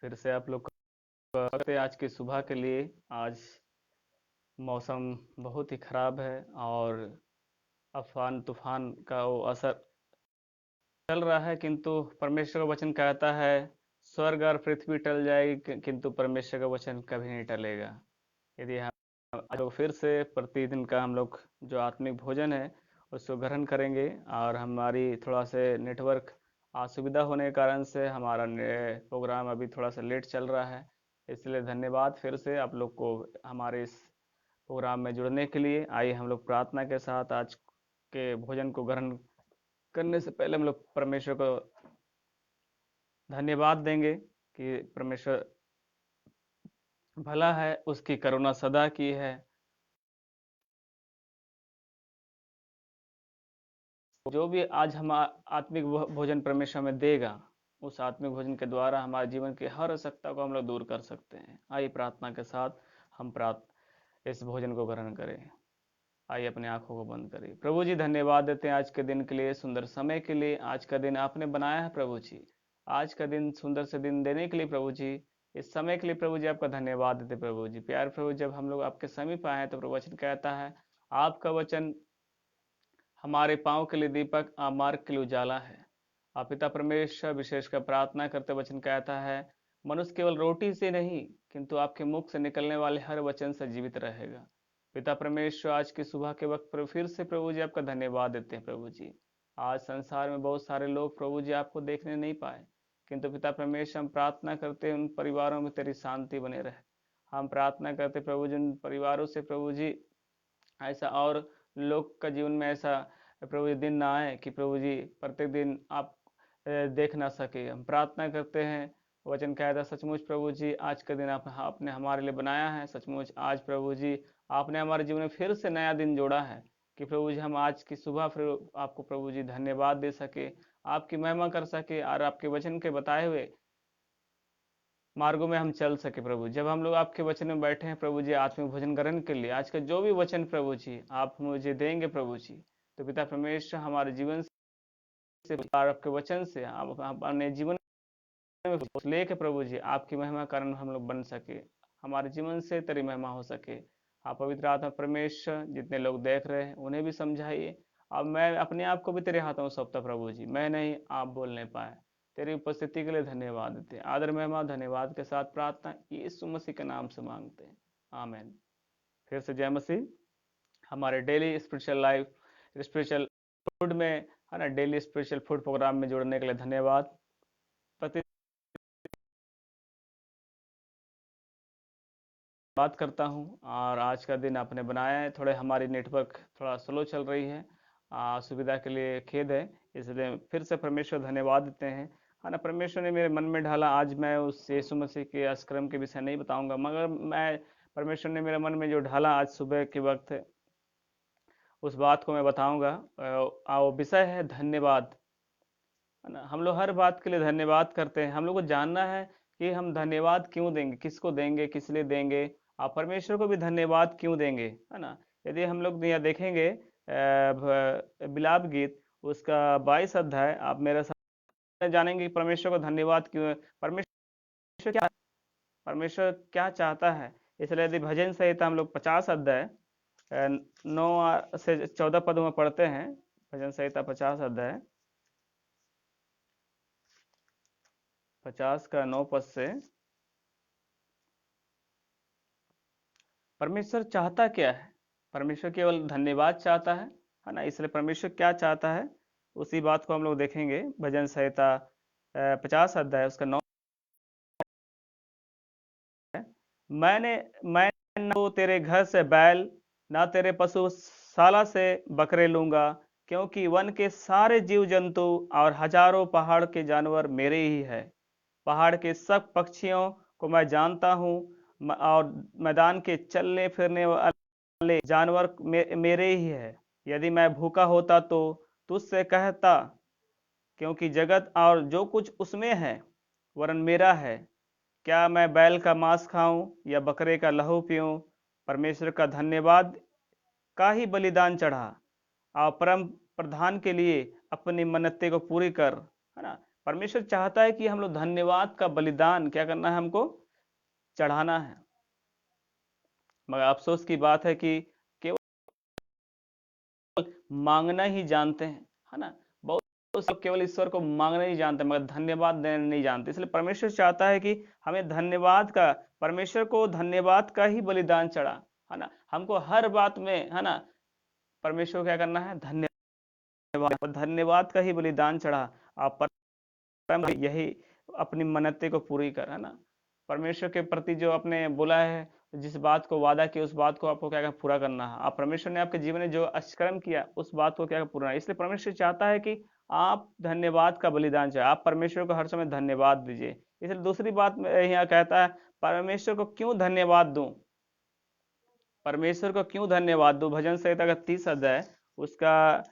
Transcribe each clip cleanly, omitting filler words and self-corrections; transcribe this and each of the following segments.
फिर से आप लोग का आज की सुबह के लिए। आज मौसम बहुत ही ख़राब है और अफवान तूफान का वो असर चल रहा है, किंतु परमेश्वर का वचन कहता है स्वर्ग और पृथ्वी टल जाएगी किंतु परमेश्वर का वचन कभी नहीं टलेगा। यदि हम आज लोग फिर से प्रतिदिन का हम लोग जो आत्मिक भोजन है उसको ग्रहण करेंगे, और हमारी थोड़ा से नेटवर्क असुविधा होने के कारण से हमारा प्रोग्राम अभी थोड़ा सा लेट चल रहा है, इसलिए धन्यवाद फिर से आप लोग को हमारे इस प्रोग्राम में जुड़ने के लिए। आइए हम लोग प्रार्थना के साथ आज के भोजन को ग्रहण करने से पहले हम लोग परमेश्वर को धन्यवाद देंगे कि परमेश्वर भला है, उसकी करुणा सदा की है। जो भी आज हम आत्मिक भोजन परमेश्वर में देगा, उस आत्मिक भोजन के द्वारा हमारे जीवन की हर आवश्यकता को हम लोग दूर कर सकते हैं। आइए प्रार्थना के साथ हम इस भोजन को ग्रहण करें। आइए अपनी आंखों को बंद करिए। प्रभु जी, धन्यवाद देते हैं आज के दिन के लिए, सुंदर समय के लिए। आज का दिन आपने बनाया है प्रभु जी, आज का दिन सुंदर से दिन देने के लिए प्रभु जी, इस समय के लिए प्रभु जी आपका धन्यवाद देते प्रभु जी। प्यार प्रभु, जब हम लोग आपके समीप आए हैं तो प्रभु वचन कहता है आपका वचन हमारे पाँव के लिए दीपक, मार्ग के लिए उजाला है। आप पिता परमेश्वर विशेषकर प्रार्थना करते वचन कहता है मनुष्य केवल रोटी से नहीं किंतु आपके मुख से निकलने वाले हर वचन से जीवित रहेगा। पिता परमेश्वर, आज की सुबह के वक्त पर फिर से प्रभु जी आपका धन्यवाद देते हैं प्रभु जी। आज संसार में बहुत सारे लोग प्रभु जी आपको देखने नहीं पाए, किंतु पिता परमेश्वर हम प्रार्थना करते हैं उन परिवारों में तेरी शांति बने रहे। हम प्रार्थना करते प्रभु जी उन परिवारों से प्रभु जी ऐसा और लोग का जीवन में ऐसा प्रभु जी दिन ना आए कि प्रभु जी प्रत्येक दिन आप देख ना सके। हम प्रार्थना करते हैं, वचन कहता है सचमुच प्रभु जी आज का दिन आपने हमारे लिए बनाया है। सचमुच आज प्रभु जी आपने हमारे जीवन में फिर से नया दिन जोड़ा है कि प्रभु जी हम आज की सुबह फिर आपको प्रभु जी धन्यवाद दे सके, आपकी महिमा कर सके और आपके वचन के बताए हुए मार्गों में हम चल सके। प्रभु जब हम लोग आपके वचन में बैठे हैं प्रभु जी आत्मिक भोजन ग्रहण के लिए, आज का जो भी वचन प्रभु जी आप मुझे देंगे प्रभु जी, तो पिता परमेश्वर हमारे जीवन से आपके वचन से आप अपने जीवन में लेके प्रभु जी आपकी महिमा कारण हम लोग बन सके, हमारे जीवन से तेरी महिमा हो सके। आप पवित्र आत्मा परमेश्वर जितने लोग देख रहे हैं उन्हें भी समझाइए। अब मैं अपने आप को भी तेरे हाथों में सौंपता प्रभु जी, मैं नहीं आप बोल नहीं पाए। तेरी उपस्थिति के लिए धन्यवाद देते हैं, आदर महिमा धन्यवाद के साथ प्रार्थना यीशु मसीह के नाम से मांगते हैं, आमीन। फिर से जय मसीह। हमारे daily spiritual life spiritual food में है ना, डेली स्पिरिचुअल फूड प्रोग्राम में जुड़ने के लिए धन्यवाद। प्रति बात करता हूँ और आज का दिन आपने बनाया है। थोड़े हमारी नेटवर्क थोड़ा स्लो चल रही है, सुविधा के लिए खेद है, इसलिए फिर से परमेश्वर धन्यवाद देते हैं। है ना, परमेश्वर ने मेरे मन में ढाला। आज मैं उस यीशु मसीह के अस्क्रम के विषय नहीं बताऊंगा, मगर मैं परमेश्वर ने मेरे मन में जो ढाला आज सुबह के वक्त उस बात को मैं बताऊंगा। वो विषय है धन्यवाद। है ना, हम लोग हर बात के लिए धन्यवाद करते हैं। हम लोग को जानना है कि हम धन्यवाद क्यों देंगे, किसको देंगे, किस लिए देंगे, आप परमेश्वर को भी धन्यवाद क्यों देंगे। है ना, यदि हम लोग यहाँ देखेंगे बिलाप गीत उसका 22 अध्याय, आप मेरे साथ जानेंगे कि परमेश्वर को धन्यवाद क्यों है, परमेश्वर क्या चाहता है। इसलिए यदि भजन संहिता हम लोग 50 अध्याय 9 से 14 पद में पढ़ते हैं, भजन संहिता 50 अध्याय 50 का 9 पद से, परमेश्वर चाहता क्या है। परमेश्वर केवल धन्यवाद चाहता है ना, इसलिए परमेश्वर क्या चाहता है उसी बात को हम लोग देखेंगे। भजन संहिता 50 अध्याय उसका 9, मैं न तो तेरे घर से बैल ना तेरे पशुशाला से बकरे लूंगा, क्योंकि वन के सारे जीव जंतु और हजारों पहाड़ के जानवर मेरे ही है। पहाड़ के सब पक्षियों को मैं जानता हूँ और मैदान के चलने फिरने वाले जानवर मेरे ही है। यदि मैं भूखा होता तो तुझसे कहता, क्योंकि जगत और जो कुछ उसमें है वरन मेरा है। क्या मैं बैल का मांस खाऊं या बकरे का लहू पीऊं। परमेश्वर का धन्यवाद का ही बलिदान चढ़ा और परम प्रधान के लिए अपनी मन्नतें को पूरी कर। है ना, परमेश्वर चाहता है कि हम लोग धन्यवाद का बलिदान क्या करना है, हमको चढ़ाना है। मगर अफसोस की बात है कि केवल मांगना ही जानते हैं, है ना। बहुत लोग केवल ईश्वर को मांगना ही जानते हैं, मगर धन्यवाद देना नहीं जानते। इसलिए परमेश्वर चाहता है कि हमें धन्यवाद का, परमेश्वर को धन्यवाद का ही बलिदान चढ़ा, है ना। हमको हर बात में, है ना, परमेश्वर को क्या करना है, धन्यवाद, धन्यवाद का ही बलिदान चढ़ा। आप यही अपनी मन्नतें को पूरी कर, है ना। परमेश्वर के प्रति जो आपने बोला है, जिस बात को वादा किया, उस बात को आपको क्या पूरा करना है। आप परमेश्वर ने आपके जीवन में जो अष्कर्म किया, उस बात को क्या पूरा है। इसलिए परमेश्वर चाहता है कि आप धन्यवाद का बलिदान चाहे, आप परमेश्वर को हर समय धन्यवाद दीजिए। इसलिए दूसरी बात यहाँ कहता है, परमेश्वर को क्यों धन्यवाद दूं, परमेश्वर को क्यों धन्यवाद दूं। भजन संहिता का 30 अध्याय उसका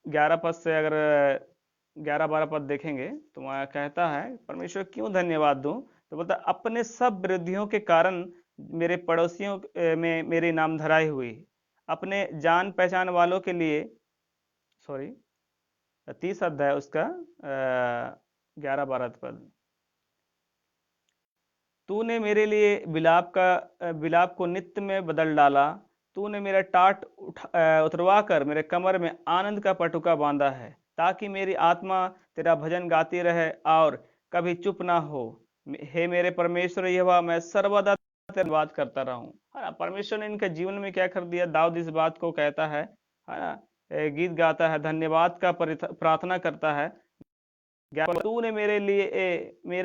11 पद से अगर 11-12 पद देखेंगे तो वहाँ कहता है, परमेश्वर क्यों धन्यवाद दूं, तो बोलता अपने सब विरोधियों के कारण मेरे पड़ोसियों में मेरी नाम धराई हुई, अपने जान पहचान वालों के लिए, सॉरी 30 अध्याय उसका 11-12 पद, तूने मेरे लिए विलाप को नित्य में बदल डाला, तूने मेरा टाट उतरवा कर मेरे कमर में आनंद का पटुका बांधा है, ताकि मेरी आत्मा तेरा भजन गाती रहे और कभी चुप ना हो। हे मेरे परमेश्वर यहोवा, मैं सर्वदा धन्यवाद करता रहूं, है ना। परमेश्वर ने इनके जीवन में क्या कर दिया, दाऊद इस बात को कहता है ना, गीत गाता है, धन्यवाद का प्रार्थना करता है। तूने मेरे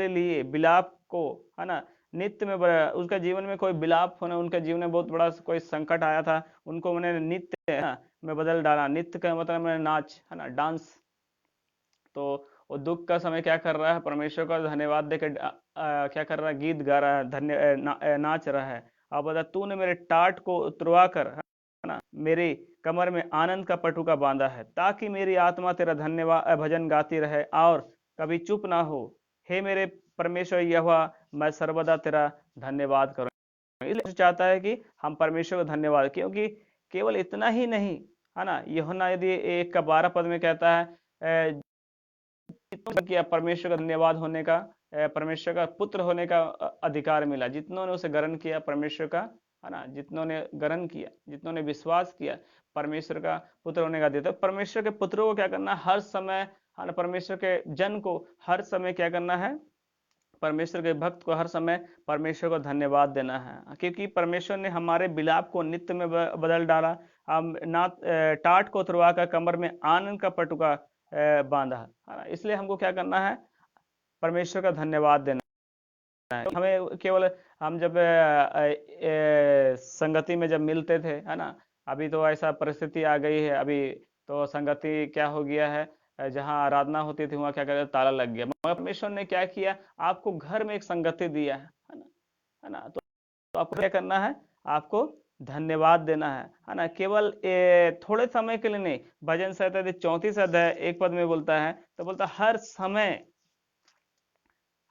लिए विलाप को, है ना, नित्य में उसका जीवन में कोई विलाप होना, उनका जीवन में बहुत बड़ा कोई संकट आया था, उनको मैंने नित्य, है ना, में बदल डाला। नित्य का मतलब मैंने नाच, है ना, डांस। तो वो दुख का समय क्या कर रहा है, परमेश्वर का धन्यवाद देकर क्या कर रहा है, गीत गा रहा है, नाच रहा है। अब बता, तूने मेरे टाट को उतरवा कर, है ना, मेरी कमर में आनंद का पटुका बांधा है, ताकि मेरी आत्मा तेरा धन्यवाद भजन गाती रहे और कभी चुप ना हो। हे मेरे परमेश्वर यहोवा, मैं सर्वदा तेरा धन्यवाद करूं। इसलिए चाहता है कि हम परमेश्वर को धन्यवाद, क्योंकि केवल इतना ही नहीं, है ना। यूहन्ना यदि 1:12 पद में कहता है, किया परमेश्वर का धन्यवाद होने का, परमेश्वर का पुत्र होने का अधिकार मिला, जितनों ने उसे ग्रहण किया परमेश्वर का, है ना, जितनों ने ग्रहण किया, जितनों ने विश्वास किया परमेश्वर का पुत्र होने का देता। परमेश्वर के पुत्रों को क्या करना, हर समय, है ना, परमेश्वर के जन को हर समय क्या करना है, परमेश्वर के भक्त को हर समय परमेश्वर को धन्यवाद देना है, क्योंकि परमेश्वर ने हमारे विलाप को नित्य में बदल डाला। हम ना टाट को उतरवा कर कमर में आनंद का पटुका बांधा, है ना। इसलिए हमको क्या करना है, परमेश्वर का धन्यवाद देना है। हमें केवल, हम जब संगति में जब मिलते थे, है ना, अभी तो ऐसा परिस्थिति आ गई है, अभी तो संगति क्या हो गया है, जहाँ आराधना होती थी वहाँ क्या कहते, ताला लग गया। मगर परमेश्वर ने क्या किया, आपको घर में एक संगति दिया है ना, है ना। तो आपको क्या करना है, आपको धन्यवाद देना है ना। केवल थोड़े समय के लिए नहीं। भजन संहिता 34 अध्याय 1 पद में बोलता है, तो बोलता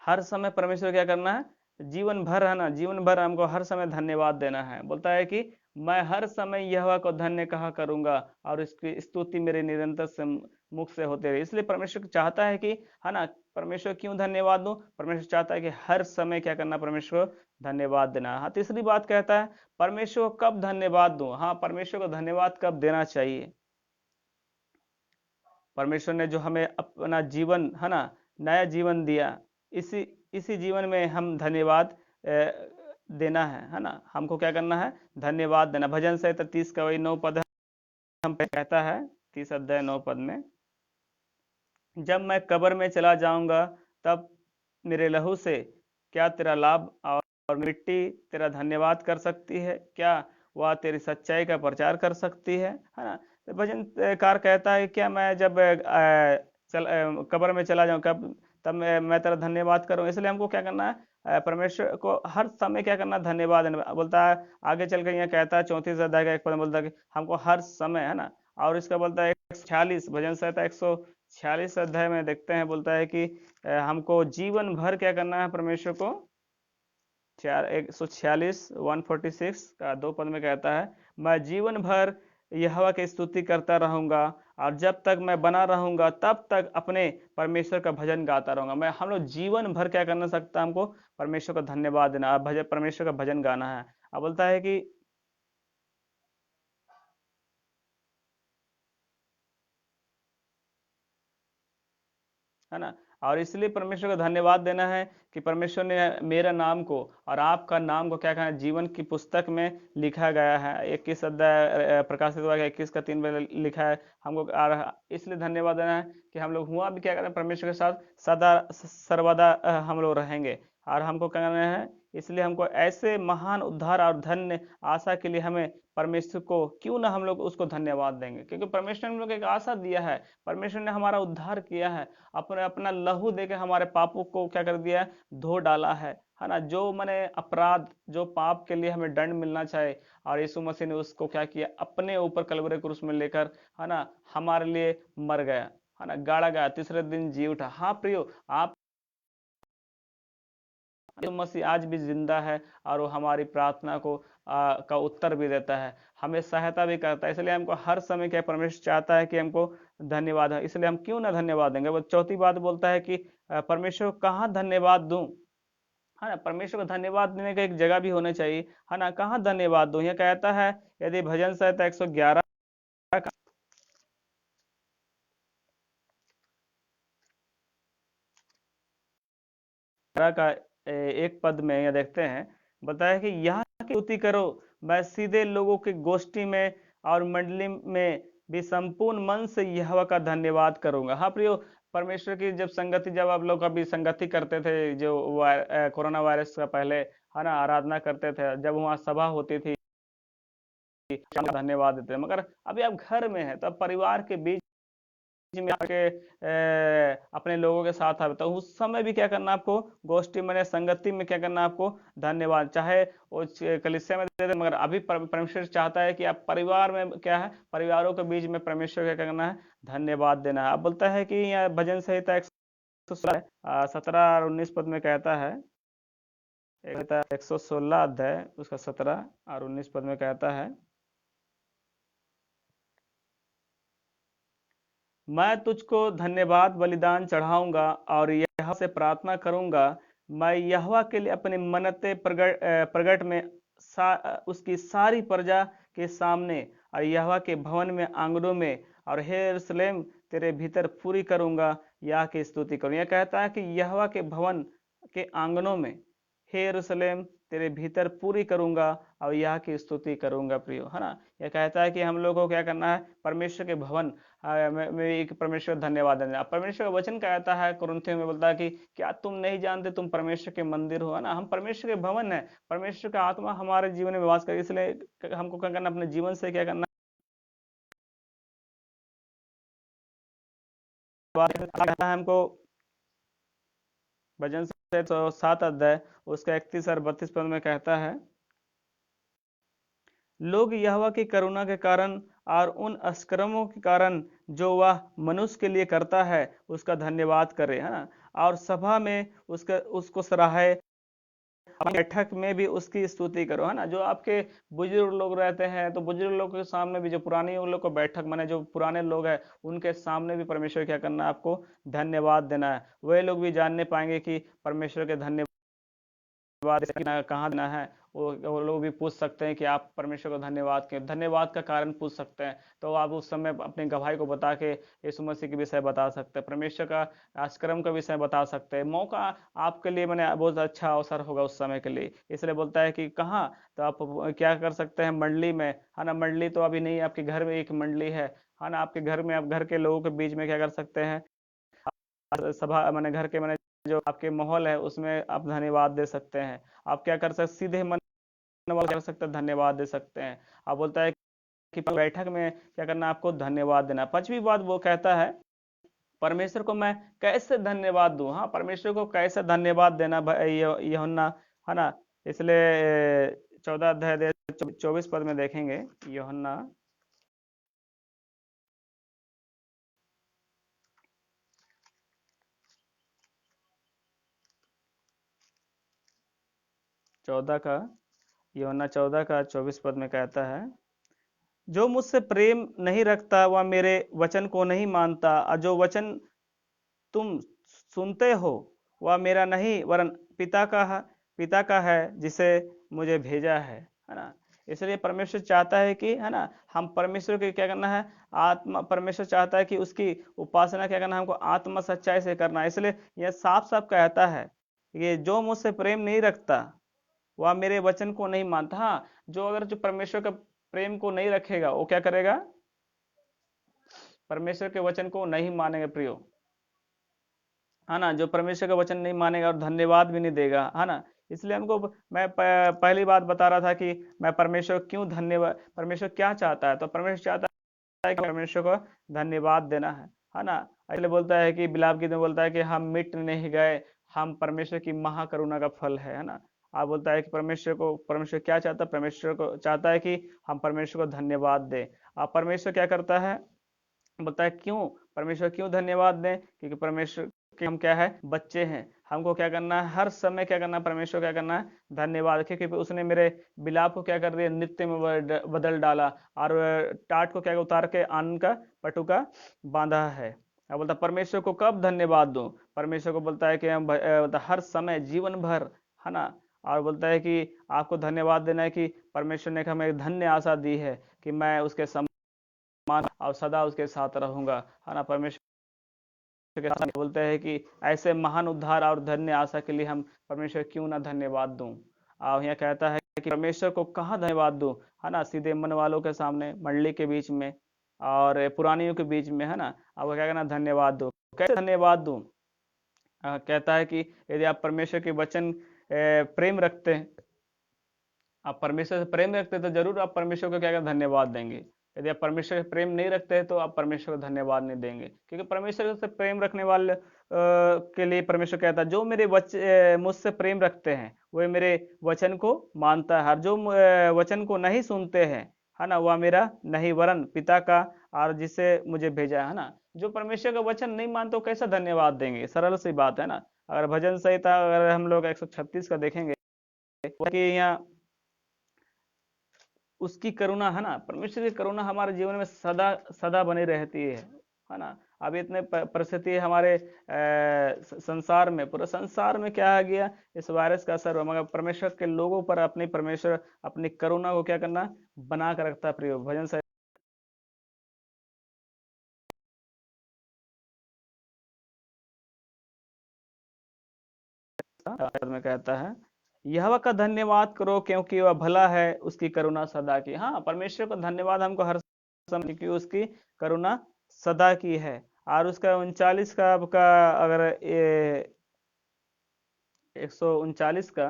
हर समय परमेश्वर क्या करना है, जीवन भर, है ना, जीवन भर हमको हर समय धन्यवाद देना है। बोलता है कि मैं हर समय यहोवा को धन्य कहा करूंगा और इसकी स्तुति मेरे निरंतर से मुख से होते रहे। इसलिए परमेश्वर चाहता है कि, है ना, परमेश्वर क्यों धन्यवाद दूं, परमेश्वर चाहता है कि हर समय क्या करना, परमेश्वर धन्यवाद देना। हाँ, तीसरी बात कहता है, परमेश्वर को कब धन्यवाद दूं। हाँ, परमेश्वर को धन्यवाद कब देना चाहिए। परमेश्वर ने जो हमें अपना जीवन, है ना, नया जीवन दिया, इसी जीवन में हम धन्यवाद देना है ना। हमको क्या करना है, धन्यवाद देना। भजन संहिता 30 का वही 9 पद हम कहता है, 30 अध्याय 9 पद में, जब मैं कब्र में चला जाऊंगा तब मेरे लहू से क्या तेरा लाभ और मिट्टी तेरा धन्यवाद कर सकती है, क्या वह तेरी सच्चाई का प्रचार कर सकती है ना। तो भजनकार कहता है, क्या मैं जब कब्र में चला जाऊं, कब तब मैं तेरा धन्यवाद करूं। इसलिए हमको क्या करना है, परमेश्वर को हर समय क्या करना, धन्यवाद देना। बोलता है आगे चल कर यहाँ कहता है 34 अध्याय का 1 पद बोलता है कि हमको हर समय, है ना। और इसका बोलता है 146 भजन संहिता 146 अध्याय में देखते हैं, बोलता है कि हमको जीवन भर क्या करना है, परमेश्वर को 146 146 का 2 पद में कहता है, मैं जीवन भर यहोवा की स्तुति करता रहूंगा, और जब तक मैं बना रहूंगा तब तक अपने परमेश्वर का भजन गाता रहूंगा। मैं हम लोग जीवन भर क्या करना सकता है, हमको परमेश्वर का धन्यवाद देना, भजन परमेश्वर का भजन गाना है। अब बोलता है कि है ना, और इसलिए परमेश्वर को धन्यवाद देना है कि परमेश्वर ने मेरा नाम को और आपका नाम को क्या कहा है, जीवन की पुस्तक में लिखा गया है। 21 अध्याय प्रकाशित हुआ है, 21 का 3 में लिखा है हमको। और इसलिए धन्यवाद देना है कि हम लोग हुआ भी क्या करें, परमेश्वर के साथ सदा सर्वदा हम लोग रहेंगे। और हमको क्या करना है, इसलिए हमको ऐसे महान उद्धार और धन्य आशा के लिए हमें परमेश्वर को क्यों ना हम लोग उसको धन्यवाद देंगे, क्योंकि परमेश्वर ने हम लोग एक आशा दिया है। परमेश्वर ने हमारा उद्धार किया है, अपने अपना लहू देके हमारे पापों को क्या कर दिया है, धो डाला है ना। जो मैंने अपराध, जो पाप के लिए हमें दंड मिलना चाहे, और यीशु मसीह ने उसको क्या किया, अपने ऊपर कलवरे क्रूस में लेकर, है ना, हमारे लिए मर गया, है ना, गाड़ा गया, तीसरे दिन जी उठा। हाँ प्रियो, आप यीशु मसीह आज भी जिंदा है, और वो हमारी प्रार्थना को का उत्तर भी देता है, हमें सहायता भी करता है। इसलिए हमको हर समय क्या परमेश्वर चाहता है कि हमको धन्यवाद है, इसलिए हम क्यों ना धन्यवाद देंगे। वो चौथी बात बोलता है कि परमेश्वर को कहाँ धन्यवाद दूं, है ना। परमेश्वर को धन्यवाद देने का एक जगह भी होना चाहिए, है ना। कहाँ धन्यवाद दूं, यह कहता है, यदि भजन संहिता 111 का एक पद में यह देखते हैं, बताया कि यहाँ की स्तुति करो, मैं सीधे लोगों की गोष्ठी में और मंडली में भी संपूर्ण मन से यहोवा का धन्यवाद करूंगा। हाँ प्रियो, परमेश्वर की जब संगति, जब आप लोग कभी संगति करते थे, जो कोरोना वायरस का पहले, है ना, आराधना करते थे, जब वहाँ सभा होती थी, धन्यवाद देते हैं। मगर अभी आप घर में हैं, तब परिवार के बीच में आके अपने लोगों के साथ आए, तो उस समय भी क्या करना आपको, गोष्ठी में, संगति में क्या करना आपको, धन्यवाद। चाहे वो कलीसिया में दे दे, मगर अभी परमेश्वर चाहता है कि आप परिवार में क्या है, परिवारों के बीच में परमेश्वर क्या करना है, धन्यवाद देना है। अब बोलता है कि यह भजन संहिता 117 और 19 पद में कहता है, 116 अध्याय उसका 17 और 19 पद में कहता है, मैं तुझको धन्यवाद बलिदान चढ़ाऊंगा और यहोवा से प्रार्थना करूंगा। मैं यहोवा के लिए अपनी मन्नतें प्रगट में उसकी सारी प्रजा के सामने और यहोवा के भवन में आंगनों में और हे यरूशलेम तेरे भीतर पूरी करूंगा, यह की स्तुति करूँ। यह कहता है कि यहोवा के भवन के आंगनों में, हे यरूशलेम तेरे भीतर पूरी करूंगा और यह की स्तुति करूंगा प्रियो, है ना। यह कहता है कि हम लोगों को क्या करना है, परमेश्वर के भवन में एक परमेश्वर धन्यवाद देना। परमेश्वर का वचन कहता है, कुरिन्थियों में बोलता है कि क्या तुम नहीं जानते तुम परमेश्वर के मंदिर हो, है ना। हम परमेश्वर के भवन है, परमेश्वर का आत्मा हमारे जीवन में वास करे, इसलिए हमको क्या करना, अपने जीवन से क्या करना है, हमको भजन से तो 7 अध्याय उसका 31 और 32 पद में कहता है, लोग यहोवा की करुणा के कारण और उन अस्कर्मों के कारण जो वह मनुष्य के लिए करता है उसका धन्यवाद करे, है ना। और सभा में उसका उसको सराहे, बैठक में भी उसकी स्तुति करो, है ना। जो आपके बुजुर्ग लोग रहते हैं, तो बुजुर्ग लोग के सामने भी, जो पुरानी उन लोग को बैठक माने जो पुराने लोग हैं, उनके सामने भी परमेश्वर क्या करना है, आपको धन्यवाद देना है। वे लोग भी जानने पाएंगे कि परमेश्वर के धन्यवाद कहाँ देना है। वो लोग भी पूछ सकते हैं कि आप परमेश्वर को धन्यवाद के, धन्यवाद का कारण पूछ सकते हैं, तो आप उस समय अपनी गवाही को बता के यीशु मसीह के विषय बता सकते हैं, परमेश्वर का आश्रम का विषय बता सकते हैं। मौका आपके लिए मैंने बहुत अच्छा अवसर होगा उस समय के लिए। इसलिए बोलता है कि कहाँ, तो आप क्या कर सकते हैं, मंडली में, है ना। मंडली तो अभी नहीं, आपके घर में एक मंडली है ना। आपके घर में, आप घर के लोगों के बीच में क्या कर सकते हैं, सभा मैंने घर के मैंने जो आपके माहौल है उसमें आप धन्यवाद दे सकते हैं। आप क्या कर सकते, सीधे मन कर सकते हैं, धन्यवाद दे सकते हैं। आप बोलता है कि बैठक में क्या करना, आपको धन्यवाद देना। पांचवी बात वो कहता है, परमेश्वर को मैं कैसे धन्यवाद दूं। हाँ, परमेश्वर को कैसे धन्यवाद देना यूहन्ना, है ना। इसलिए 14 अध्याय 24 पद में देखेंगे, यूहन्ना 14 का, यूहन्ना 14 का 24 पद में कहता है, जो मुझसे प्रेम नहीं रखता वह मेरे वचन को नहीं मानता, और जो वचन तुम सुनते हो वह मेरा नहीं वरन पिता का है जिसे मुझे भेजा है ना। इसलिए परमेश्वर चाहता है कि, है ना, हम परमेश्वर के क्या करना है, आत्मा, परमेश्वर चाहता है कि उसकी उपासना क्या करना है, हमको आत्मा सच्चाई से करना है। इसलिए यह साफ साफ कहता है कि जो मुझसे प्रेम नहीं रखता वह मेरे वचन को नहीं मानता। हाँ, जो परमेश्वर का प्रेम को नहीं रखेगा वो क्या करेगा, परमेश्वर के वचन को नहीं मानेगा प्रियो, है ना। जो परमेश्वर का वचन नहीं मानेगा और धन्यवाद भी नहीं देगा, है ना। इसलिए हमको, मैं पहली बात बता रहा था कि मैं परमेश्वर क्यों धन्यवाद, परमेश्वर क्या चाहता है, तो परमेश्वर चाहता है कि परमेश्वर को धन्यवाद देना है ना। इसलिए बोलता है कि बिलाप गीत में बोलता है कि हम मिट नहीं गए, हम परमेश्वर की महाकरुणा का फल है ना। आप बोलता है कि परमेश्वर क्या चाहता है, परमेश्वर को चाहता है कि हम परमेश्वर को धन्यवाद दें। आप परमेश्वर क्या करता है, बोलता है क्यों, परमेश्वर क्यों धन्यवाद दें, क्योंकि परमेश्वर के हम क्या है, बच्चे हैं। हमको क्या करना है, हर समय क्या करना है, परमेश्वर क्या करना है, धन्यवाद, क्योंकि उसने मेरे बिलाप को क्या कर दिया, नृत्य में बदल डाला, और टाट को क्या उतार के आनंद का पटुका बांधा है। अब बोलता परमेश्वर को कब धन्यवाद दूं, परमेश्वर को बोलता है कि हम बोलता हर समय जीवन भर, है ना। और बोलता है कि आपको धन्यवाद देना है कि परमेश्वर ने हमें एक धन्य आशा दी है कि मैं उसके मान और सदा उसके साथ रहूंगा, है ना। परमेश्वर के साथ बोलते हैं कि ऐसे महान उद्धार और धन्य आशा के लिए हम परमेश्वर क्यों ना धन्यवाद दूं। और यहाँ कहता है कि परमेश्वर को कहाँ धन्यवाद दूं, है ना, सीधे मन वालों के सामने, मंडली के बीच में और पुरानियों के बीच में, है ना। अब क्या करना, धन्यवाद दो, कैसे धन्यवाद दूं। कहता है कि यदि आप परमेश्वर के वचन प्रेम रखते हैं, आप परमेश्वर से प्रेम रखते हैं तो जरूर आप परमेश्वर को क्या कर धन्यवाद देंगे। यदि आप परमेश्वर से प्रेम नहीं रखते हैं तो आप परमेश्वर को धन्यवाद नहीं देंगे, क्योंकि परमेश्वर से प्रेम रखने वाले के लिए परमेश्वर कहता है जो मेरे मुझसे प्रेम रखते हैं वह मेरे वचन को मानता है, और जो वचन को नहीं सुनते हैं, है ना, वह मेरा नहीं वरन पिता का और जिसे मुझे भेजा है ना। जो परमेश्वर का वचन नहीं मानते कैसा धन्यवाद देंगे, सरल सी बात है ना। अगर भजन संहिता अगर हम लोग 136 का देखेंगे कि यहाँ उसकी करुणा, है ना, परमेश्वर की करुणा हमारे जीवन में सदा सदा बनी रहती है ना। अभी इतने परिस्थिति हमारे संसार में, पूरे संसार में क्या आ गया, इस वायरस का असर, मगर परमेश्वर के लोगों पर अपनी परमेश्वर अपनी करुणा को क्या करना, बना कर रखता है प्रियो। भजन से में कहता है यहोवा का धन्यवाद करो क्योंकि वह भला है, उसकी करुणा सदा की। हाँ, परमेश्वर का धन्यवाद हमको हर समय, क्योंकि उसकी करुणा सदा की है। और उसका 39 का आपका, अगर 139 का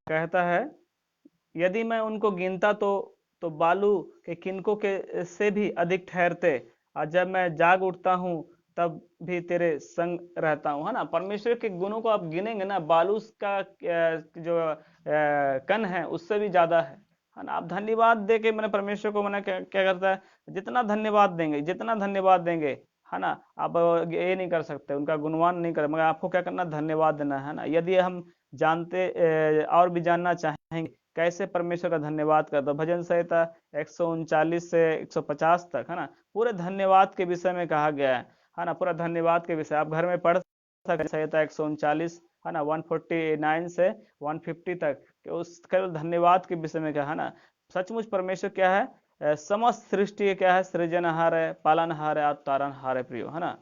कहता है यदि मैं उनको गिनता तो बालू के किनकों के से भी अधिक ठहरते, और जब मैं जाग उठता हूँ तब भी तेरे संग रहता हूँ, है ना। परमेश्वर के गुणों को आप गिनेंगे ना, बालू का जो कण है उससे भी ज्यादा है ना। आप धन्यवाद दे के मैंने परमेश्वर को, मैंने क्या करता है, जितना धन्यवाद देंगे, जितना धन्यवाद देंगे, है ना, आप ये नहीं कर सकते, उनका गुणवान नहीं कर, मगर आपको क्या करना, धन्यवाद देना है ना। यदि हम जानते और भी जानना चाहेंगे कैसे परमेश्वर का धन्यवाद करता, भजन संहिता 139 से 150 तक, है ना, पूरे धन्यवाद के विषय में कहा गया है ना। पूरा धन्यवाद के विषय आप घर में पढ़ सकते, संहिता 139, है ना, 149 से 150 तक, कि उस केवल धन्यवाद के विषय में क्या है ना। सचमुच परमेश्वर क्या है, समस्त सृष्टि क्या है, सृजनहार है, पालनहार है और तारनहार है प्रियो, है ना।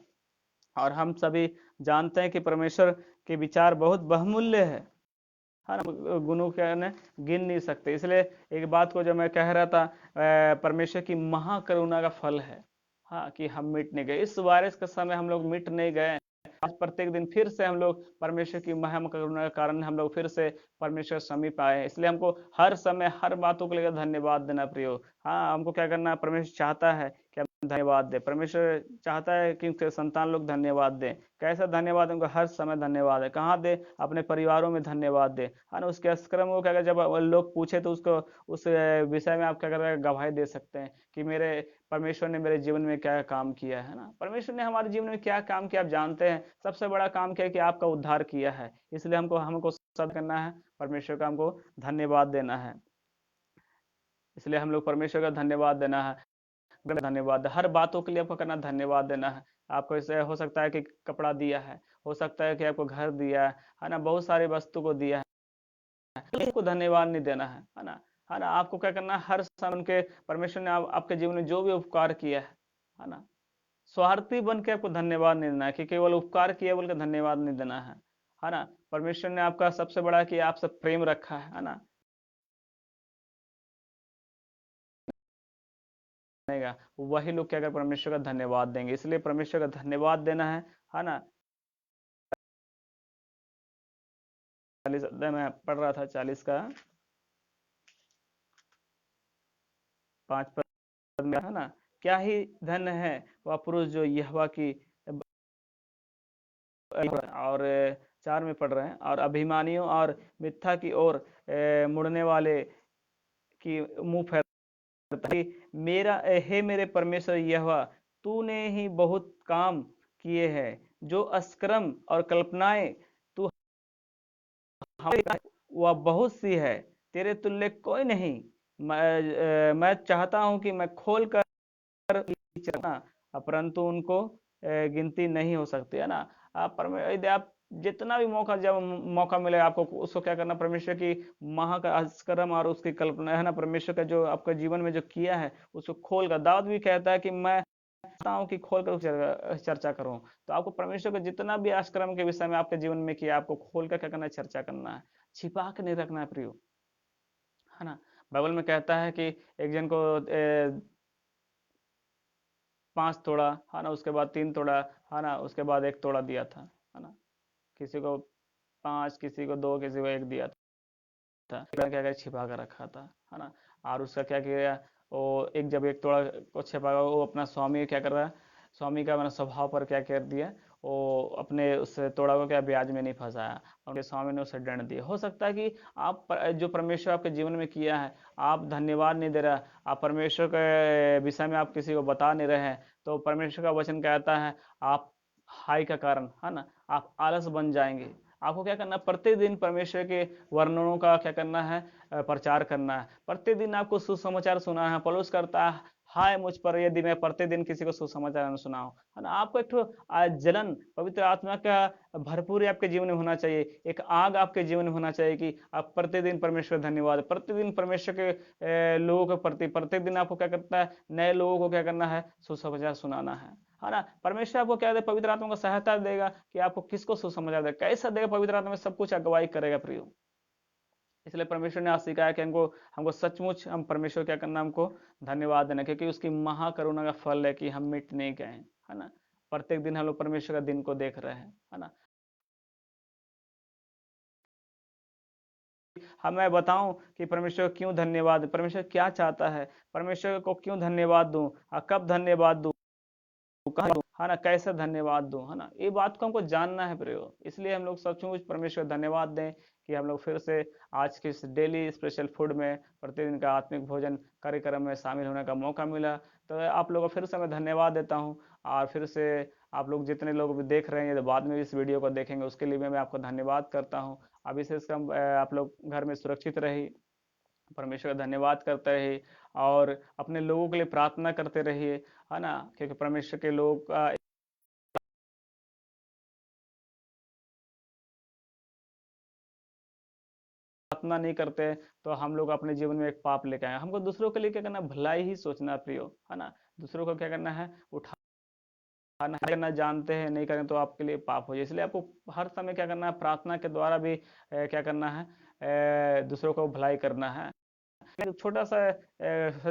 और हम सभी जानते हैं कि परमेश्वर के विचार बहुत बहुमूल्य है ना, गुणों के ने गिन नहीं सकते। इसलिए एक बात को जो मैं कह रहा था, परमेश्वर की महाकरुणा का फल है, हाँ, कि हम मिट नहीं गए, इस वायरस के समय हम लोग मिट नहीं गए। आज प्रत्येक दिन फिर से हम लोग परमेश्वर की महान करुणा के कारण हम लोग फिर से परमेश्वर समीप आए। इसलिए हमको हर समय हर बातों को लेकर धन्यवाद देना प्रियो। हाँ, हमको क्या करना है, परमेश्वर चाहता है कि हम धन्यवाद दे, परमेश्वर चाहता है कि उसके संतान लोग धन्यवाद दें। कैसा धन्यवाद, उनको हर समय धन्यवाद है, कहाँ दे, अपने परिवारों में धन्यवाद दे, है ना। उसके क्रम को क्या, जब लोग पूछे तो उसको उस विषय में आप क्या कर रहे हैं, गवाही दे सकते हैं कि मेरे परमेश्वर ने मेरे जीवन में क्या काम किया है ना। परमेश्वर ने हमारे जीवन में क्या काम किया आप जानते हैं, सबसे बड़ा काम क्या है कि आपका उद्धार किया है। इसलिए हमको हमको सब करना है, परमेश्वर का हमको धन्यवाद देना है। इसलिए हम लोग परमेश्वर का धन्यवाद देना है, धन्यवाद हर बातों के लिए आपको करना, धन्यवाद देना है। आपको ऐसे हो सकता है कि कपड़ा दिया है, हो सकता है कि आपको घर दिया है ना, बहुत सारी वस्तु को दिया है, उसको धन्यवाद नहीं देना है ना। आपको क्या करना है, हर समय उनके परमेश्वर ने आपके जीवन में जो भी उपकार किया है ना, स्वार्थी बन के आपको धन्यवाद नहीं देना है कि केवल उपकार किया बोल के धन्यवाद नहीं देना है ना। परमेश्वर ने आपका सबसे बड़ा कि आपसे प्रेम रखा है ना, वही लोग क्या कर परमेश्वर का धन्यवाद देंगे। इसलिए परमेश्वर का धन्यवाद देना है ना। 40 अध्याय में पढ़ रहा था, 40 का 5 पद में है ना, क्या ही धन है वह पुरुष जो यहोवा की, और 4 में पढ़ रहे हैं, और अभिमानियों और मिथ्या की ओर मुड़ने वाले की मुंह फेरता है। मेरा हे मेरे परमेश्वर यहोवा, तूने ही बहुत काम किए हैं, जो अस्क्रम और कल्पनाएं तू वह बहुत सी है, तेरे तुल्य कोई नहीं। मैं चाहता हूं कि मैं खोल कर चलना, परंतु उनको गिनती नहीं हो सकती है ना। यदि आप जितना भी मौका, जब मौका मिले आपको, उसको क्या करना, परमेश्वर की महा का आश्रम और उसकी कल्पना है ना, परमेश्वर का जो आपका जीवन में जो किया है उसको खोल कर, दाऊद भी कहता है कि मैं चाहता हूँ कि खोल कर चर्चा करूं। तो आपको परमेश्वर का जितना भी आश्रम के विषय में आपके जीवन में किया, आपको खोल कर क्या करना है, चर्चा करना है, छिपा के नहीं रखना है प्रियो, है ना। बाइबल में कहता है कि एक जन को 5 तोड़ा है ना, उसके बाद 3 तोड़ा है ना, उसके बाद 1 तोड़ा दिया था, है ना। किसी को 5, किसी को 2, किसी को 1 दिया था, क्या क्या छिपा कर रखा था, है ना। और उसका क्या किया, वो एक जब 1 तोड़ा को छिपा, वो अपना स्वामी क्या कर रहा है, स्वामी का स्वभाव पर क्या कर दिया, वो अपने उस तोड़ा को क्या ब्याज में नहीं फंसाया, उनके स्वामी ने उसे दंड दिया। हो सकता है कि आप जो परमेश्वर आपके जीवन में किया है, आप धन्यवाद नहीं दे रहा, आप परमेश्वर के विषय में आप किसी को बता नहीं रहे हैं, तो परमेश्वर का वचन कहता है आप हाय का कारण है ना, आप आलस बन जाएंगे। आपको क्या करना है, प्रतिदिन परमेश्वर के वर्णनों का क्या करना है, प्रचार करना है। प्रतिदिन आपको सुसमाचार सुना है। पौलुस करता है, हाय मुझ पर यदि मैं प्रतिदिन किसी को सुसमाचार न सुनाऊं, है ना। आपको एक जलन पवित्र आत्मा का भरपूर आपके जीवन में होना चाहिए, एक आग आपके जीवन में होना चाहिए कि आप प्रतिदिन परमेश्वर धन्यवाद, प्रतिदिन परमेश्वर के लोगों के प्रति प्रतिदिन आपको क्या करता है, नए लोगों को क्या करना है, सुसमाचार सुनाना है ना। परमेश्वर आपको क्या दे, पवित्र आत्मा को सहायता देगा कि आपको किसको सुसमाचार देगा, कैसा देगा, पवित्र आत्मा में सब कुछ अगुवाई करेगा प्रियो। इसलिए परमेश्वर ने आज सिखाया कि हमको हमको सचमुच हम परमेश्वर क्या करना, हमको धन्यवाद देना, क्योंकि उसकी महाकरुणा का फल है कि हम मिट नहीं गए, है ना। प्रत्येक दिन हम लोग परमेश्वर का दिन को देख रहे हैं, है ना। मैं बताऊं कि परमेश्वर क्यों धन्यवाद, परमेश्वर क्या चाहता है, परमेश्वर को क्यों धन्यवाद दूं, कब धन्यवाद दूं, कहा दूं, है ना, कैसे धन्यवाद दूं, है ना। ये बात को हमको जानना है प्रयोग। इसलिए हम लोग सचमुच परमेश्वर धन्यवाद दें कि हम लोग फिर से आज के इस डेली स्पेशल फूड में, प्रतिदिन का आत्मिक भोजन कार्यक्रम में शामिल होने का मौका मिला। तो आप लोगों को फिर से मैं धन्यवाद देता हूँ, और फिर से आप लोग जितने लोग भी देख रहे हैं, तो बाद में इस वीडियो को देखेंगे, उसके लिए मैं आपको धन्यवाद करता हूँ। अभी से आप लोग घर में सुरक्षित रहिए, परमेश्वर का धन्यवाद करते रहिए, और अपने लोगों के लिए प्रार्थना करते रहिए, है ना, क्योंकि परमेश्वर के लोग प्रार्थना नहीं करते, तो हम लोग अपने जीवन में एक पाप लेके आए। हमको दूसरों के लिए क्या करना, भलाई ही सोचना प्रियो, है ना। दूसरों को क्या करना है, उठाना करना, जानते हैं नहीं करें तो आपके लिए पाप हो जाए। इसलिए आपको हर समय क्या करना है, प्रार्थना के द्वारा भी क्या करना है, दूसरों को भलाई करना है। छोटा सा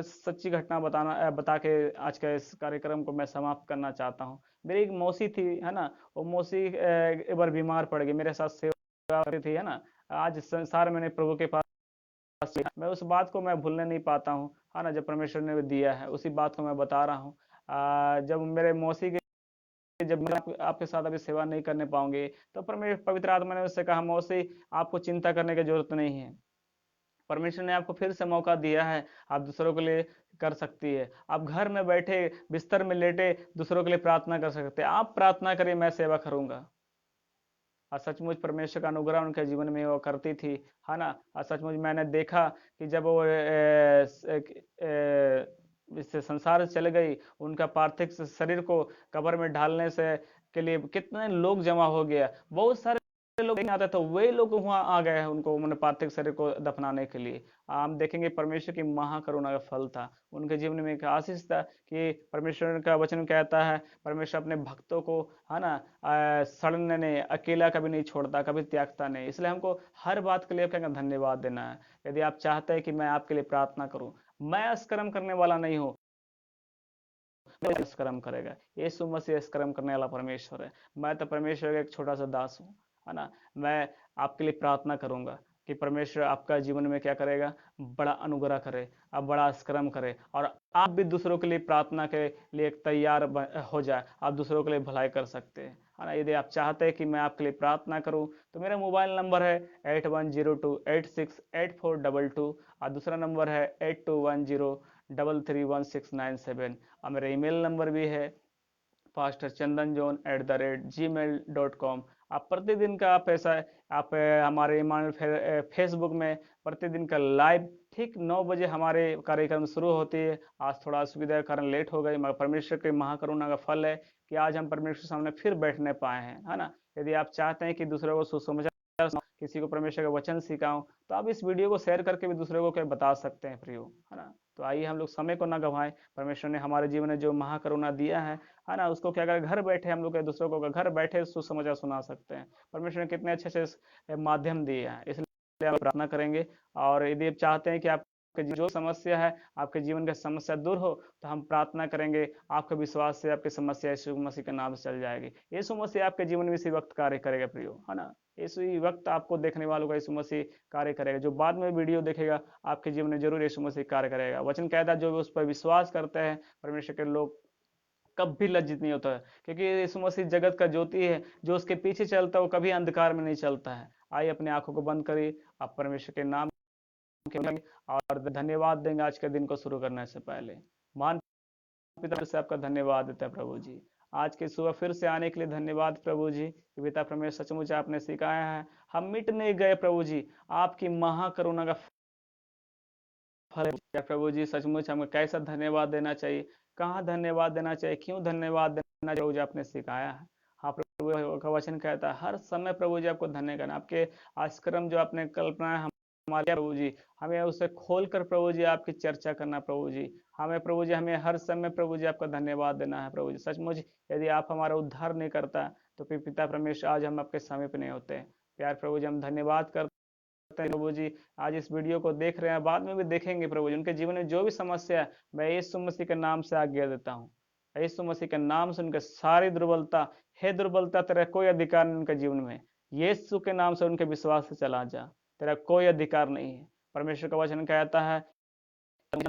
सच्ची घटना बता के आज का इस कार्यक्रम को मैं समाप्त करना चाहता हूँ। मेरी एक मौसी थी, है ना, वो मौसी एक बार बीमार पड़ गई, मेरे साथ सेवा करती थी, है ना। आज संसार मैंने प्रभु के पास, मैं उस बात को मैं भूलने नहीं पाता हूँ, है ना। जब परमेश्वर ने दिया है उसी बात को मैं बता रहा हूँ। जब मेरे मौसी के, जब मैं आपके साथ अभी सेवा नहीं करने पाऊंगी, तो परमेश्वर पवित्र आत्मा ने उससे कहा, मौसी आपको चिंता करने की जरूरत नहीं है, परमेश्वर ने आपको फिर से मौका दिया है, आप दूसरों के लिए कर सकती है। आप घर में बैठे बिस्तर में लेटे दूसरों के लिए प्रार्थना कर सकते हैं। आप प्रार्थना करिए, मैं सेवा करूंगा। और सचमुच परमेश्वर का अनुग्रह उनके जीवन में वो करती थी, है ना। और सचमुच मैंने देखा कि जब वो इस संसार से चले गई, उनका पार्थिव शरीर को कब्र में ढालने से के लिए कितने लोग जमा हो गया, बहुत सारे लोग नहीं आते, तो वे लोग वहां आ गए हैं उनको उन्होंने पार्थिव शरीर को दफनाने के लिए। हम देखेंगे परमेश्वर की महाकरुणा का फल था, उनके जीवन में एक आशीष था कि परमेश्वर का वचन कहता है परमेश्वर अपने भक्तों को, है ना, सड़ने नहीं, अकेला कभी नहीं छोड़ता, कभी त्यागता नहीं। इसलिए हमको हर बात के लिए क्या धन्यवाद देना है। यदि आप चाहते हैं कि मैं आपके लिए प्रार्थना करूं, मैं अस्कर्म करने वाला नहीं हूं, कर्म करेगा। यीशु मसीह कर्म करने वाला परमेश्वर है, मैं तो परमेश्वर का एक छोटा सा दास हूँ, है ना। मैं आपके लिए प्रार्थना करूंगा कि परमेश्वर आपका जीवन में क्या करेगा, बड़ा अनुग्रह करे, आप बड़ा कर्म करे, और आप भी दूसरों के लिए प्रार्थना के लिए तैयार हो जाए, आप दूसरों के लिए भलाई कर सकते हैं, है ना। यदि आप चाहते हैं कि मैं आपके लिए प्रार्थना करूं, तो मेरा मोबाइल नंबर है 8102868422, और दूसरा नंबर है 8210331697, और मेरा ईमेल नंबर भी है pastorchandanjohn@gmail.com। आप प्रतिदिन का आप ऐसा आप हमारे ईमेल फेसबुक में प्रतिदिन का लाइव ठीक 9 बजे हमारे कार्यक्रम शुरू होती है। आज थोड़ा असुविधा के कारण लेट हो गई, मगर परमेश्वर के महाकरुणा का फल है कि आज हम परमेश्वर के सामने फिर बैठने पाए हैं, है ना। यदि आप चाहते हैं कि दूसरों को सुसमाचार, किसी को परमेश्वर का वचन सिखाऊं, तो आप इस वीडियो को शेयर करके भी दूसरों को क्या बता सकते हैं प्रियो, है ना। तो आइए हम लोग समय को ना गंवाएं, परमेश्वर ने हमारे जीवन में जो महाकरुणा दिया है ना, उसको क्या करें, घर बैठे हम लोग दूसरों को घर बैठे सुसमाचार सुना सकते हैं। परमेश्वर ने कितने अच्छे अच्छे माध्यम दिए हैं, इसलिए हम प्रार्थना करेंगे। और यदि आप चाहते हैं कि आपके जो समस्या है, आपके जीवन की समस्या दूर हो, तो हम प्रार्थना करेंगे, आपके विश्वास से आपकी समस्या यीशु मसीह के नाम से चल जाएगी। यीशु मसीह आपके जीवन में इसी वक्त कार्य करेगा प्रियो, है ना। इसी वक्त आपको देखने वालों का यीशु मसीह कार्य करेगा, जो बाद में वीडियो देखेगा आपके जीवन में जरूर यीशु मसीह कार्य करेगा। वचन कहता है जो उस पर विश्वास करते हैं परमेश्वर के लोग कभी लज्जित नहीं होता है, क्योंकि यीशु मसीह जगत का ज्योति है, जो उसके पीछे चलता है वो कभी अंधकार में नहीं चलता है। आइए अपनी आंखों को बंद करिए, आप परमेश्वर के नाम के और धन्यवाद देंगे आज के दिन को शुरू करने से पहले। महान पिता से आपका धन्यवाद देते हैं प्रभु जी, आज के सुबह फिर से आने के लिए धन्यवाद प्रभु जी। पिता परमेश्वर सचमुच आपने सिखाया है, हम मिट नहीं गए प्रभु जी, आपकी महाकरुणा का फल है प्रभु जी। सचमुच हमें कैसा धन्यवाद देना चाहिए, कहाँ धन्यवाद देना चाहिए, क्यों धन्यवाद देना चाहिए, प्रभु जी आपने सिखाया है। हाँ प्रभु का वचन कहता है हर समय प्रभु जी आपको धन्य करना, आपके आश्रम जो आपने कल्पना है हमारे प्रभु जी, हमें उसे खोल कर प्रभु जी आपकी चर्चा करना प्रभु जी। हमें प्रभु जी, हमें हर समय प्रभु जी आपका धन्यवाद देना है प्रभु जी। सचमुच यदि आप हमारा उद्धार नहीं करता तो फिर पिता परमेश्वर आज हम आपके समीप नहीं होते। प्यार प्रभु जी, हम धन्यवाद करते हैं प्रभु जी, आज इस वीडियो को देख रहे हैं, बाद में भी देखेंगे प्रभु जी, उनके जीवन में जो भी समस्या है मैं यीशु मसीह के नाम से आज्ञा देता हूँ। यीशु मसीह के नाम से उनके सारी दुर्बलता, हे दुर्बलता तेरा कोई अधिकार नहीं उनके जीवन में, यीशु के नाम से उनके विश्वास से चला जा, तेरा कोई अधिकार नहीं है। परमेश्वर का वचन कहता है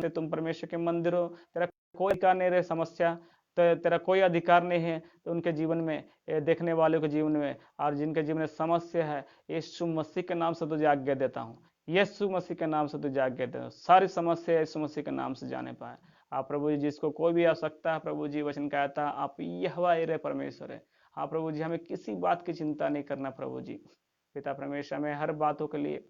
तुम परमेश्वर के मंदिर हो, तेरा कोई अधिकार नहीं रहे समस्या, तेरा कोई अधिकार नहीं है तो उनके जीवन में, देखने वालों के जीवन में, और जिनके जीवन में समस्या है, यीशु मसीह के नाम से तुझे आज्ञा देता हूँ, यीशु मसीह के नाम से तुझे आज्ञा देता हूँ, सारी समस्या यीशु मसीह के नाम से जाने पाए। आप प्रभु जी, जिसको कोई भी आवश्यकता है प्रभु जी, वचन कहता है आप यहोवा यिरे परमेश्वर है। हाँ प्रभु जी, हमें किसी बात की चिंता नहीं करना प्रभु जी। पिता परमेश्वर, हमें हर बातों के लिए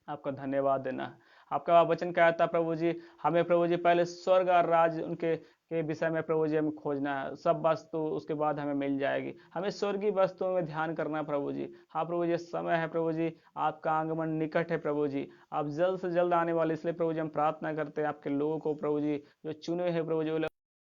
आपका धन्यवाद देना है। आपका वचन कहता प्रभु जी, हमें प्रभु जी पहले स्वर्ग और राज उनके के विषय में प्रभु जी हमें खोजना है, सब वस्तु उसके बाद हमें मिल जाएगी, हमें स्वर्गीय वस्तुओं में ध्यान करना है प्रभु जी। हाँ प्रभु जी, समय है प्रभु जी, आपका आगमन निकट है प्रभु जी, आप जल्द से जल्द आने वाले, इसलिए प्रभु जी हम प्रार्थना करते हैं आपके लोगों को प्रभु जी, जो चुने हैं प्रभु जी,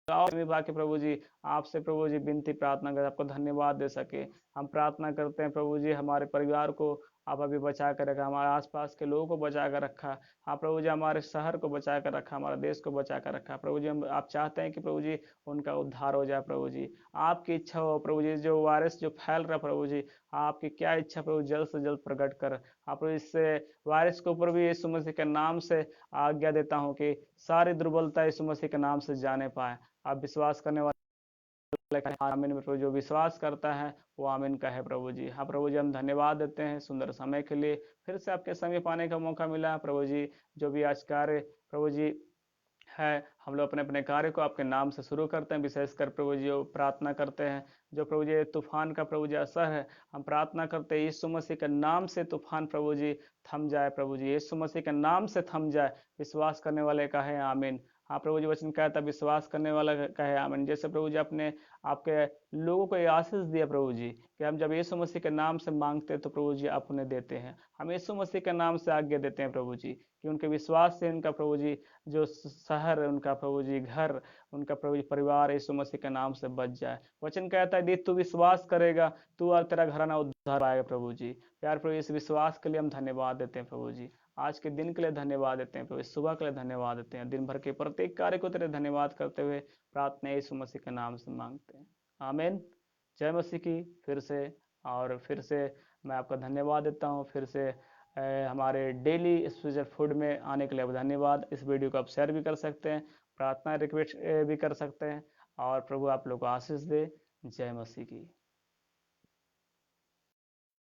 के प्रभु जी, आपसे प्रभु जी विनती प्रार्थना कर आपको धन्यवाद दे सके। हम प्रार्थना करते हैं प्रभु जी, हमारे परिवार को आप अभी बचा कर रखा, हमारे आसपास के लोगों को बचा कर रखा। हाँ प्रभु जी, हमारे शहर को बचा कर रखा, हमारे देश को बचा कर रखा प्रभु जी। हम आप चाहते हैं कि प्रभु जी उनका उद्धार हो जाए प्रभु जी, आपकी इच्छा हो प्रभु जी। जो वायरस जो फैल रहा प्रभु जी, आपकी क्या इच्छा प्रभु, जल्द से जल्द प्रकट कर। आप इससे वायरस के ऊपर भी यीशु मसीह के नाम से आज्ञा देता हूँ कि सारी दुर्बलता यीशु मसीह के नाम से जाने पाए। आप विश्वास करने वाले आमीन में प्रभु, जो विश्वास करता है वो आमीन का है प्रभु जी। हाँ प्रभु जी, हम धन्यवाद देते हैं सुंदर समय के लिए, फिर से आपके समीप आने का मौका मिला प्रभु जी। जो भी आज कार्य प्रभु जी है, हम लोग अपने अपने कार्य को आपके नाम से शुरू करते हैं। विशेषकर प्रभु जी प्रार्थना करते हैं, जो प्रभु जी तूफान का प्रभु जी असर है, हम प्रार्थना करते हैं यीशु मसीह के नाम से तूफान प्रभु जी थम जाए। प्रभु जी यीशु मसीह के नाम से थम जाए। विश्वास करने वाले का है आमीन। हाँ प्रभु जी, वचन कहता है विश्वास करने वाला का है आमीन। जैसे प्रभु जी अपने आपके लोगों को ये आशीष दिया प्रभु जी कि हम जब यीशु मसीह के नाम से मांगते हैं तो प्रभु जी आप उन्हें देते हैं। हम यीशु मसीह के नाम से आज्ञा देते हैं प्रभु जी कि उनके विश्वास से उनका प्रभु जी जो शहर उनका प्रभु जी घर, उनका प्रभु जी परिवार यीशु मसीह के नाम से बच जाए। वचन कहता है यदि तू विश्वास करेगा तू और तेरा घराना उद्धार पाएगा प्रभु जी। प्यार प्रभु, इस विश्वास के लिए हम धन्यवाद देते हैं प्रभु जी। आज के दिन के लिए धन्यवाद देते हैं प्रभु, सुबह के लिए धन्यवाद देते हैं। दिन भर के प्रत्येक कार्य को तेरे धन्यवाद करते हुए प्रार्थना यीशु मसीह के नाम से मांगते हैं, आमीन। जय मसीह की। फिर से और फिर से मैं आपका धन्यवाद देता हूँ। फिर से हमारे डेली स्पिरिचुअल फूड में आने के लिए धन्यवाद। इस वीडियो को आप शेयर भी कर सकते हैं, प्रार्थना रिक्वेस्ट भी कर सकते हैं, और प्रभु आप लोग को आशीष दे। जय मसीह की।